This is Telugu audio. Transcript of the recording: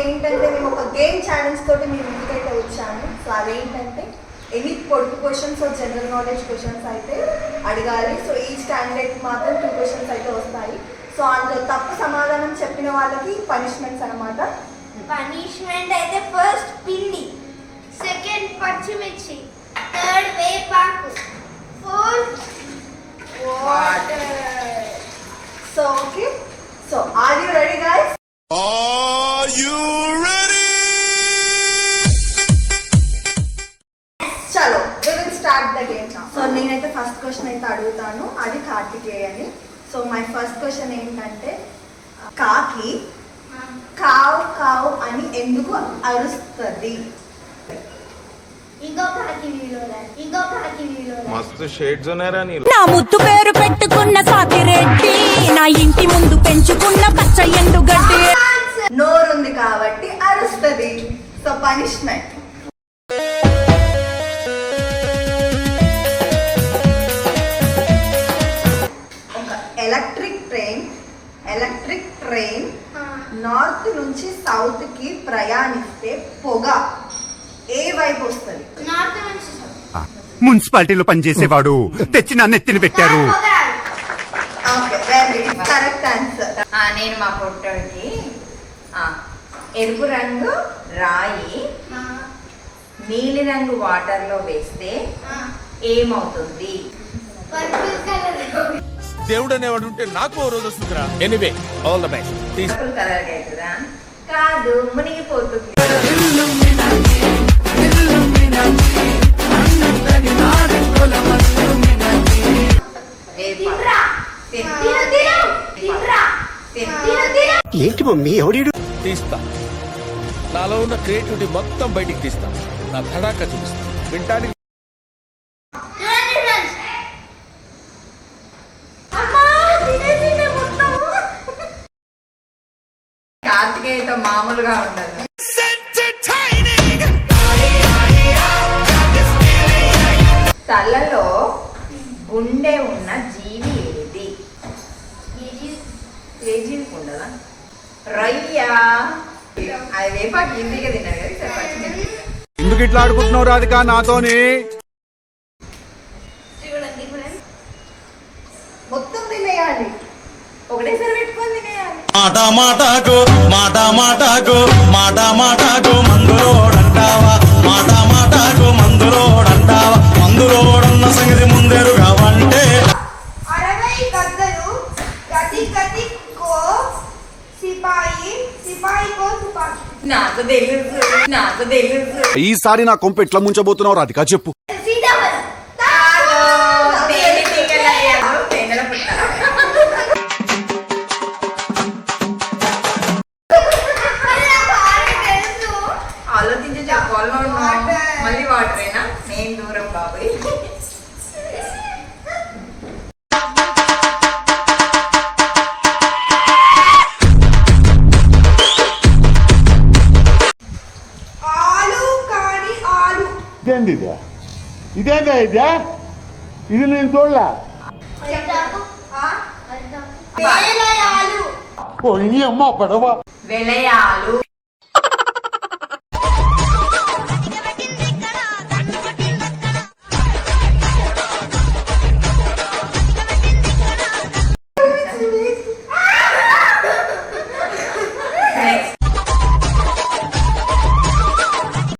ఏంటంటే మేము ఒక గేమ్ ఛాలెంజ్ తోటి మీ ముందుకైతే వచ్చాను. సో అదేంటంటే ఎనీ పొడుపు క్వశ్చన్స్ జనరల్ నాలెడ్జ్ క్వశ్చన్స్ అయితే అడగాలి. సో ఈ క్యాండిడేట్ మాత్రం 2 క్వశ్చన్స్ అయితే వస్తాయి. సో అందులో తప్పు సమాధానం చెప్పిన వాళ్ళకి పనిష్మెంట్స్ అన్నమాట. పనిష్మెంట్ అయితే ఫస్ట్ పిండి, సెకండ్ పచ్చిమిర్చి, థర్డ్ వేపాకు, fourth water. So okay, so are you ready guys? Are you ready? చలో we will start the game now. So నేనైతే ఫస్ట్ క్వశ్చన్ అయితే అడుగుతాను, అది కార్తికేయ అని. సో మై ఫస్ట్ క్వశ్చన్ ఏంటంటే కాకి కావు కావు అని ఎందుకు అరుస్తుంది? మస్తు షేడ్స్ ఉన్నారా నీళ్ళు. నా ముద్దు పేరు పెట్టుకున్న సాకిరెడ్డి, నా ఇంటి ముందు పెంచుకున్న పచ్చ ఎండుగడ్డి. నోరుంది కాబట్టి అరుస్తుంది. So punishment. ఒక ఎలక్ట్రిక్ ట్రైన్ నార్త్ నుంచి సౌత్ కి ప్రయాణిస్తే పొగ ఏ వైపు వస్తుంది? నార్త్ నుంచి మున్సిపాలిటీలో పనిచేసేవాడు తెచ్చి నన్ను ఎత్తిన పెట్టారు. Correct answer. నేను మా ఫోటోకి ఎరుపు రంగు రాయి నీలి రంగు వాటర్ లో వేస్తే ఏమవుతుంది? Purple colour. దేవుడు అనేవాడు ఉంటే నాకు ఓ రోజు వస్తుందిరా. Anyway all the best. Purple colour అవుతుందా? కాదు, మునిగిపోతుంది. ఏంటి మమ్మీ ఎవడీడు? తీస్తా, నాలో ఉన్న క్రియేటివిటీ మొత్తం బయటికి తీస్తా. నా తడాక చూపిస్తా. వింటానికి కార్తికేయతో మామూలుగా ఉండదు. తలలో గుండె ఉన్న జీవి ఏది? ఏ జీవికి ఉండదా? రొయ్య. అది వేపాకు ఈజీగా తిన్నారు కదా. సరే పచ్చిమిర్చి. ఎందుకు ఇట్లా ఆడుకుంటున్నావు రాధిక నాతోని? మొత్తం తినేయాలి, ఒకటేసారి పెట్టుకొని తినేయాలి. మాట మాటకు మాట మాటకు మాట మాటకు మందులోడంటావా, మాట మాటకు మందులోడంటావా, మందులోడన్న సంగతి ముందెరుగా అంటే 60 గద్దలు, గది గది కో సిపాయి, సిపాయి కో తుపాకీ. నాకు తెలుసు. ఈసారి నా కొంప ఎట్లా ముంచబోతున్నావు రాధిక చెప్పు. సీతాఫలం. తేనెల పుట్ట. ఆలోచించి చెప్పాలి. మళ్ళీ వాటరేనా? నేను దూరం బాబాయ్. ఆలు కాని ఆలు. ఇదేందా ఇది నేను చూడలే. వేలయాలు. అమ్మ పడవ. వెలయాలు.